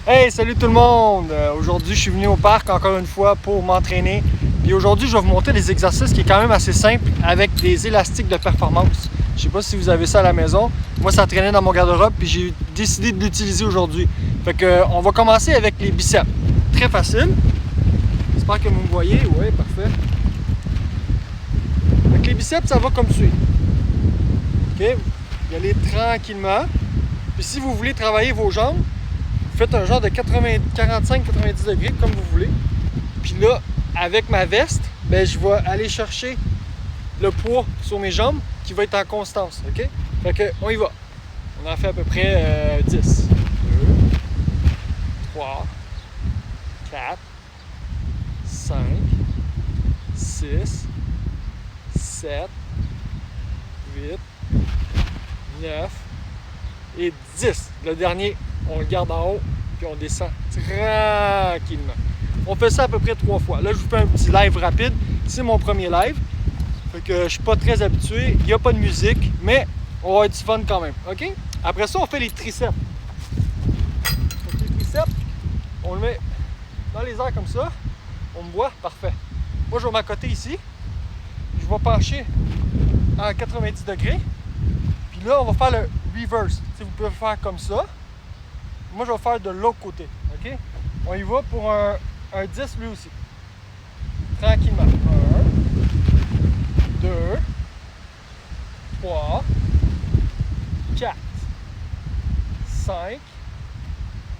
Hey, salut tout le monde! Aujourd'hui, je suis venu au parc encore une fois pour m'entraîner. Puis aujourd'hui, je vais vous montrer des exercices qui est quand même assez simple avec des élastiques de performance. Je sais pas si vous avez ça à la maison. Moi, ça traînait dans mon garde-robe puis j'ai décidé de l'utiliser aujourd'hui. Fait que, on va commencer avec les biceps. Très facile. J'espère que vous me voyez. Oui, parfait. Avec les biceps, ça va comme suit. OK? Vous y allez tranquillement. Puis si vous voulez travailler vos jambes, faites un genre de 45-90 degrés comme vous voulez. Puis là, avec ma veste, ben, je vais aller chercher le poids sur mes jambes qui va être en constance. OK? Fait que, on y va. On en fait à peu près 10. 2, 3, 4, 5, 6, 7, 8, 9 et 10. Le dernier, on le garde en haut, puis on descend tranquillement. On fait ça à peu près 3 fois. Là, je vous fais un petit live rapide. C'est mon premier live. Fait que je suis pas très habitué. Il n'y a pas de musique, mais on va avoir du fun quand même. OK? Après ça, on fait les triceps. Donc, les triceps, on le met dans les airs comme ça. On me voit? Parfait. Moi, je vais m'accoter ici. Je vais pencher à 90 degrés. Puis là, on va faire le reverse. Vous pouvez faire comme ça. Moi, je vais faire de l'autre côté. OK? On y va pour un 10 lui aussi. Tranquillement. 1, 2, 3, 4, 5,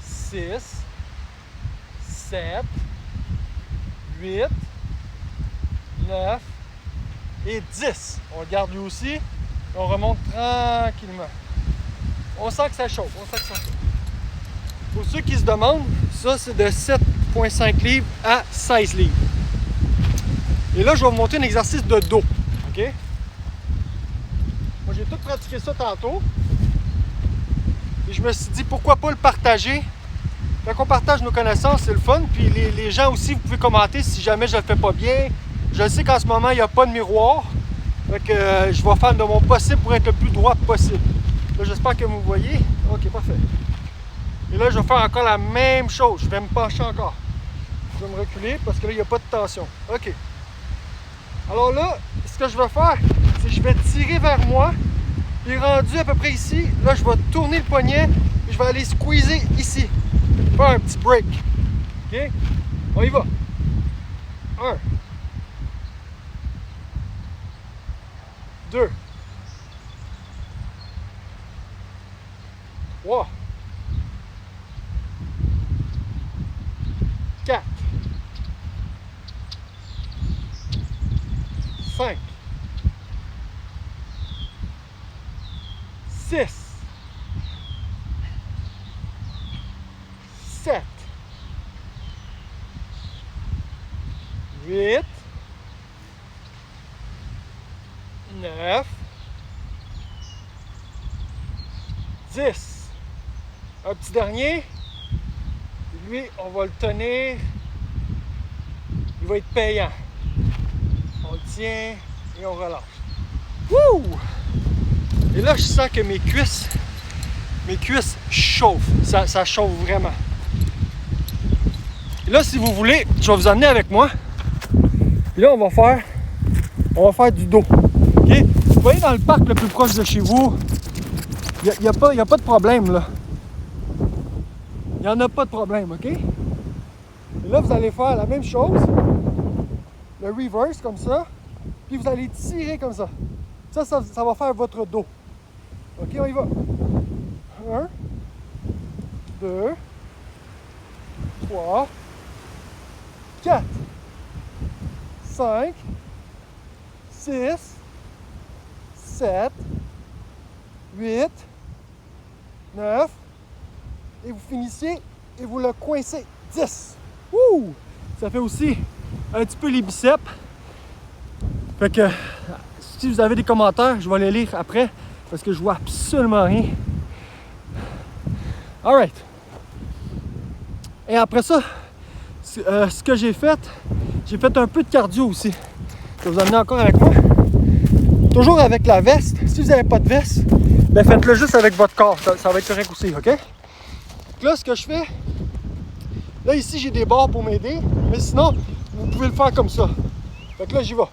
6, 7, 8, 9 et 10. On le garde lui aussi. Et on remonte tranquillement. On sent que ça chauffe. Pour ceux qui se demandent, ça c'est de 7,5 livres à 16 livres. Et là, je vais vous montrer un exercice de dos. OK? Moi, j'ai tout pratiqué ça tantôt. Et je me suis dit, pourquoi pas le partager? Quand on partage nos connaissances, c'est le fun. Puis les gens aussi, vous pouvez commenter si jamais je le fais pas bien. Je sais qu'en ce moment, il n'y a pas de miroir. Fait que je vais faire de mon possible pour être le plus droit possible. Là, j'espère que vous voyez. OK, parfait. Et là, je vais faire encore la même chose. Je vais me pencher encore. Je vais me reculer parce que là, il n'y a pas de tension. OK. Alors là, ce que je vais faire, c'est que je vais tirer vers moi. Et rendu à peu près ici, là, je vais tourner le poignet et je vais aller squeezer ici. Faire un petit break. OK? On y va. 1. 2. 3. 4, 5, 6, 7, 8, 9, 10. Un petit dernier. Lui, on va le tenir. Il va être payant. On le tient et on relâche. Wouh! Et là, je sens que mes cuisses chauffent. Ça chauffe vraiment. Et là, si vous voulez, je vais vous emmener avec moi. Et là, on va faire du dos. OK? Vous voyez dans le parc le plus proche de chez vous, il n'y a pas de problème là. Il n'y en a pas de problème, OK? Et là, vous allez faire la même chose. Le reverse comme ça. Puis vous allez tirer comme ça. Ça va faire votre dos. OK, on y va. 1, 2, 3, 4, 5, 6, 7, 8, 9. Et vous finissez et vous le coincez. 10. Wouh! Ça fait aussi un petit peu les biceps. Fait que si vous avez des commentaires, je vais les lire après parce que je vois absolument rien. Alright. Et après ça, ce que j'ai fait un peu de cardio aussi. Je vais vous amener encore avec moi. Toujours avec la veste. Si vous n'avez pas de veste, ben faites-le juste avec votre corps. Ça va être correct aussi, OK? Donc là, ce que je fais, Là, ici, j'ai des barres pour m'aider, mais sinon, vous pouvez le faire comme ça. Fait que là, j'y vais.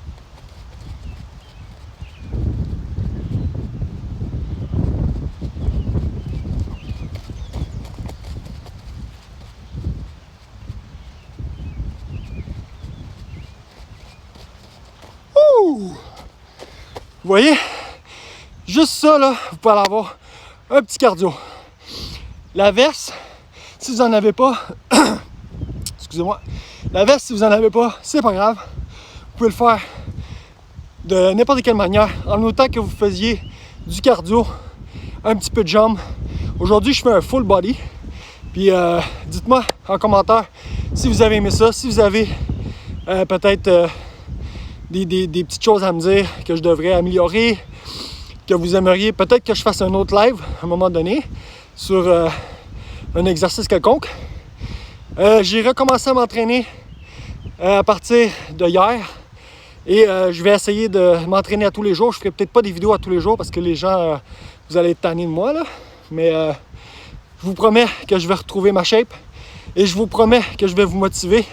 Ouh! Vous voyez? Juste ça, là, vous pouvez avoir un petit cardio. La verse, si vous n'en avez pas, excusez-moi, la verse, si vous n'en avez pas, c'est pas grave. Vous pouvez le faire de n'importe quelle manière, en autant que vous faisiez du cardio, un petit peu de jambes. Aujourd'hui, je fais un full body. Puis dites-moi en commentaire si vous avez aimé ça, si vous avez peut-être des petites choses à me dire que je devrais améliorer, que vous aimeriez. Peut-être que je fasse un autre live à un moment donné sur un exercice quelconque. J'ai recommencé à m'entraîner à partir de hier et je vais essayer de m'entraîner à tous les jours. Je ne ferai peut-être pas des vidéos à tous les jours parce que les gens, vous allez être tannés de moi là, mais je vous promets que je vais retrouver ma shape et je vous promets que je vais vous motiver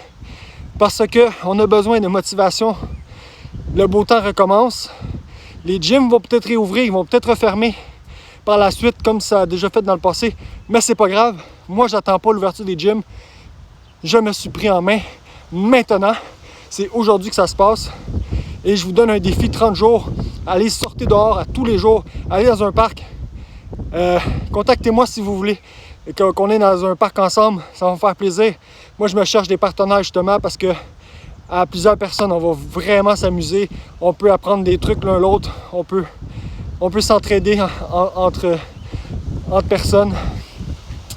parce qu'on a besoin de motivation. Le beau temps recommence. Les gyms vont peut-être réouvrir, ils vont peut-être refermer par la suite comme ça a déjà fait dans le passé, mais c'est pas grave. Moi, j'attends pas l'ouverture des gyms. Je me suis pris en main maintenant. C'est aujourd'hui que ça se passe. Et je vous donne un défi 30 jours. Allez sortir dehors à tous les jours. Allez dans un parc. Contactez-moi si vous voulez qu'on est dans un parc ensemble. Ça va me faire plaisir. Moi, je me cherche des partenaires justement parce que à plusieurs personnes, on va vraiment s'amuser. On peut apprendre des trucs l'un l'autre. On peut s'entraider entre personnes.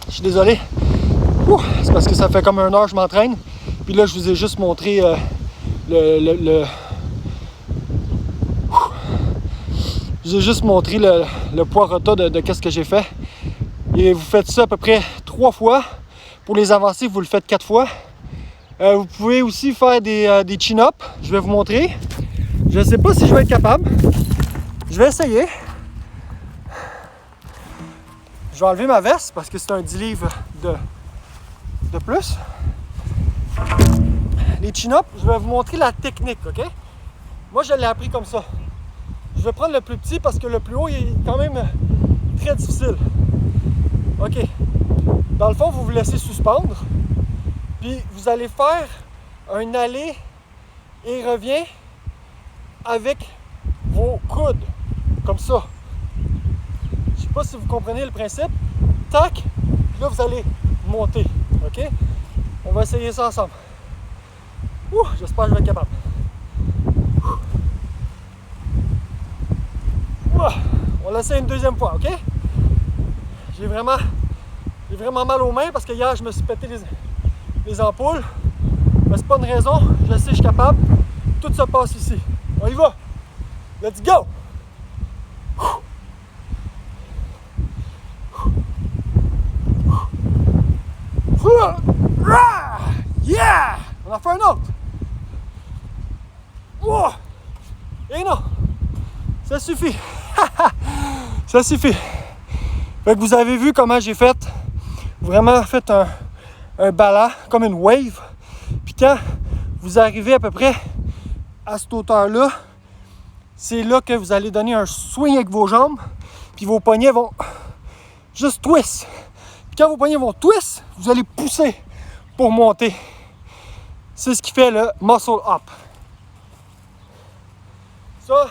Je suis désolé. C'est parce que ça fait comme 1 heure que je m'entraîne. Puis là, je vous ai juste montré je vous ai juste montré le poids rota de qu'est-ce que j'ai fait. Et vous faites ça à peu près 3 fois. Pour les avancées, vous le faites 4 fois. Vous pouvez aussi faire des chin-ups. Je vais vous montrer. Je ne sais pas si je vais être capable. Je vais essayer. Je vais enlever ma veste parce que c'est un 10 livres de plus. Les chin-ups, je vais vous montrer la technique, ok? Moi, je l'ai appris comme ça. Je vais prendre le plus petit parce que le plus haut, il est quand même très difficile. Ok. Dans le fond, vous vous laissez suspendre. Puis vous allez faire un aller et revient avec vos coudes, comme ça. Je ne sais pas si vous comprenez le principe. Tac, là vous allez monter, ok? On va essayer ça ensemble. J'espère que je vais être capable. On l'essaie une deuxième fois, ok? J'ai vraiment mal aux mains parce que hier je me suis pété les ampoules, mais c'est pas une raison, je sais, je suis capable. Tout se passe ici. On y va. Let's go. Yeah! On en fait un autre. Et non, ça suffit. Ça suffit. Fait que vous avez vu comment j'ai fait, vraiment fait un ballon, comme une wave. Puis quand vous arrivez à peu près à cette hauteur-là, c'est là que vous allez donner un swing avec vos jambes. Puis vos poignets vont juste twist. Puis quand vos poignets vont twist, vous allez pousser pour monter. C'est ce qui fait le muscle up. Ça,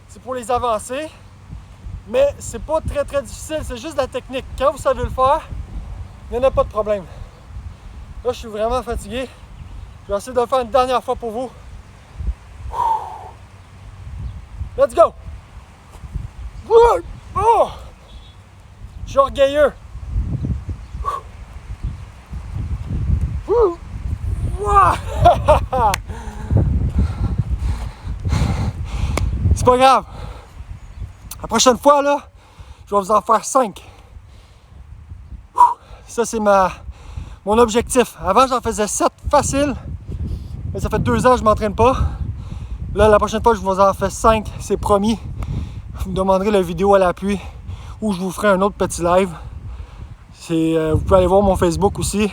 c'est pour les avancées. Mais c'est pas très très difficile, c'est juste la technique. Quand vous savez le faire, il n'y en a pas de problème. Là, je suis vraiment fatigué. Je vais essayer de le faire une dernière fois pour vous. Let's go! Oh! Je suis orgueilleux. C'est pas grave. La prochaine fois, là, je vais vous en faire 5. Ça, c'est mon objectif. Avant, j'en faisais 7 facile. Mais ça fait 2 ans que je ne m'entraîne pas. Là, la prochaine fois, je vous en fais 5. C'est promis. Vous me demanderez la vidéo à l'appui ou je vous ferai un autre petit live. Vous pouvez aller voir mon Facebook aussi.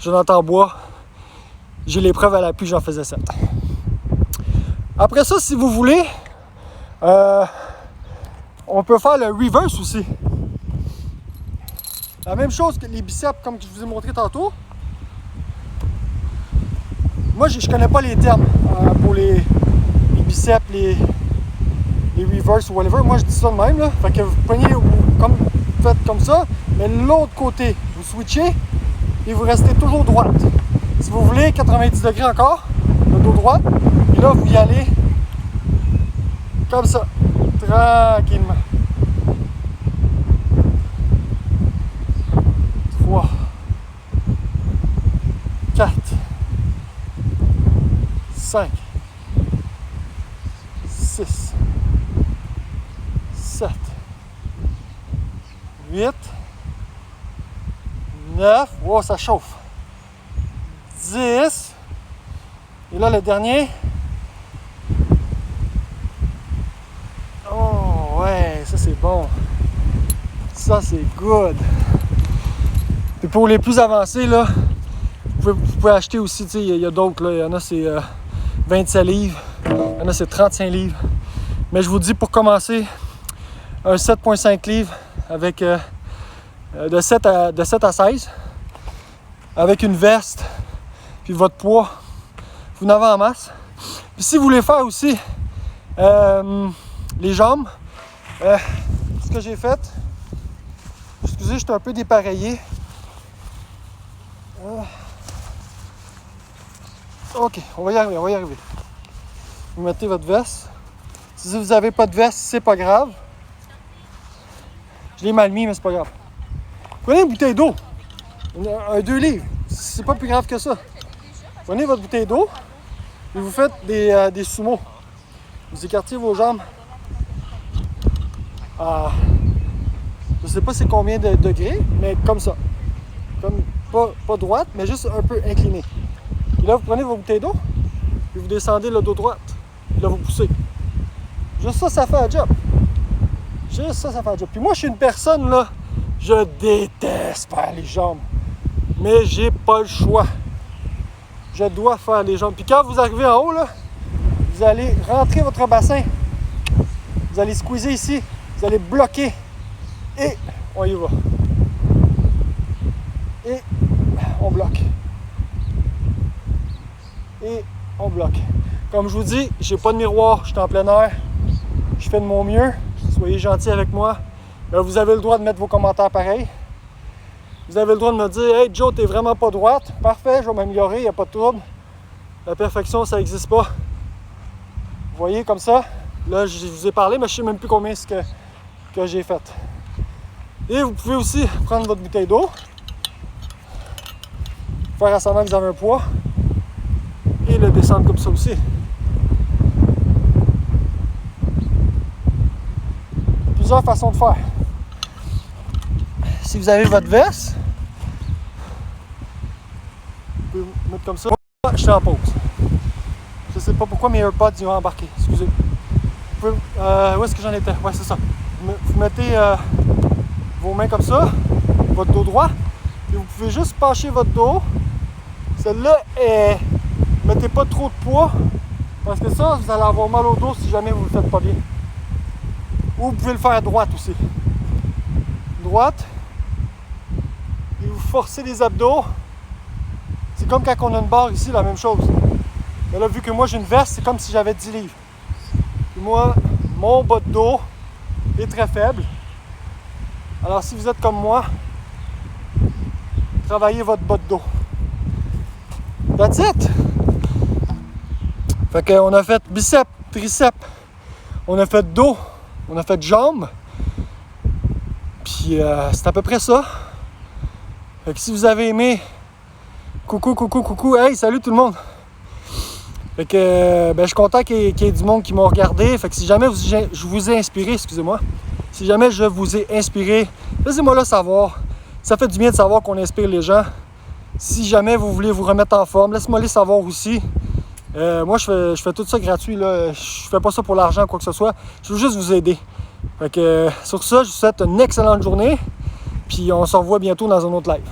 Jonathan Bois. J'ai les preuves à l'appui, j'en faisais 7. Après ça, si vous voulez, on peut faire le reverse aussi. La même chose que les biceps, comme je vous ai montré tantôt. Moi, je connais pas les termes pour les biceps, les reverse ou whatever. Moi, je dis ça de même. Là. Fait que vous prenez, comme, faites comme ça, mais l'autre côté, vous switchez et vous restez toujours droite. Si vous voulez 90 degrés encore, le dos droit, et là, vous y allez comme ça, tranquillement. 3, 4, 5, 6, 7, 8, 9, wow, ça chauffe, 10, et là le dernier, oh ouais, ça c'est bon, ça c'est good. Et pour les plus avancés, là, vous pouvez acheter aussi, il y a d'autres, il y en a c'est 27 livres, il y en a c'est 35 livres. Mais je vous dis pour commencer, un 7,5 livres avec de 7 à 16, avec une veste, puis votre poids, vous en avez en masse. Puis si vous voulez faire aussi les jambes, ce que j'ai fait, excusez, j'étais un peu dépareillé. Ok, on va y arriver, on va y arriver. Vous mettez votre veste. Si vous n'avez pas de veste, c'est pas grave. Je l'ai mal mis, mais c'est pas grave. Prenez une bouteille d'eau, un 2 livres. C'est pas plus grave que ça. Prenez votre bouteille d'eau et vous faites des sumos. Vous écartez vos jambes à, je sais pas c'est combien de degrés, mais comme ça. Comme pas droite, mais juste un peu inclinée. Et là, vous prenez vos bouteilles d'eau et vous descendez le dos droite. Et là, vous poussez. Juste ça, ça fait un job. Juste ça, ça fait un job. Puis moi, je suis une personne, là, je déteste faire les jambes. Mais j'ai pas le choix. Je dois faire les jambes. Puis quand vous arrivez en haut, là, vous allez rentrer votre bassin. Vous allez squeezer ici. Vous allez bloquer. Et on y va. Et on bloque. Et on bloque. Comme je vous dis, j'ai pas de miroir, je suis en plein air. Je fais de mon mieux. Soyez gentils avec moi. Vous avez le droit de mettre vos commentaires pareils. Vous avez le droit de me dire « Hey Joe, t'es vraiment pas droite. » Parfait, je vais m'améliorer, il n'y a pas de trouble. La perfection, ça n'existe pas. Vous voyez, comme ça. Là, je vous ai parlé, mais je ne sais même plus combien c'est que j'ai fait. Et vous pouvez aussi prendre votre bouteille d'eau. Faire à semblant que vous avez un poids. Et le descendre comme ça aussi. Plusieurs façons de faire. Si vous avez votre veste, vous pouvez vous mettre comme ça. Moi, je suis en pause. Je sais pas pourquoi mes AirPods ils ont embarqué. Excusez. Où est-ce que j'en étais? Ouais, c'est ça. Vous mettez vos mains comme ça, votre dos droit, et vous pouvez juste pencher votre dos. Celle-là est... Mettez pas trop de poids, parce que ça, vous allez avoir mal au dos si jamais vous ne le faites pas bien. Ou vous pouvez le faire à droite aussi. Droite. Et vous forcez les abdos. C'est comme quand on a une barre ici, la même chose. Mais là, vu que moi j'ai une veste, c'est comme si j'avais 10 livres. Et moi, mon bas de dos est très faible. Alors si vous êtes comme moi, travaillez votre bas de dos. That's it! Fait qu'on a fait biceps, triceps, on a fait dos, on a fait jambes. Puis c'est à peu près ça. Fait que si vous avez aimé, coucou, hey, salut tout le monde! Fait que je suis content qu'il y ait du monde qui m'a regardé. Fait que si jamais je vous ai inspiré, excusez-moi, si jamais je vous ai inspiré, laissez-moi le savoir. Ça fait du bien de savoir qu'on inspire les gens. Si jamais vous voulez vous remettre en forme, laissez-moi les savoir aussi. Moi, je fais tout ça gratuit, là. Je fais pas ça pour l'argent, quoi que ce soit. Je veux juste vous aider. Fait que sur ça, je vous souhaite une excellente journée. Puis on se revoit bientôt dans un autre live.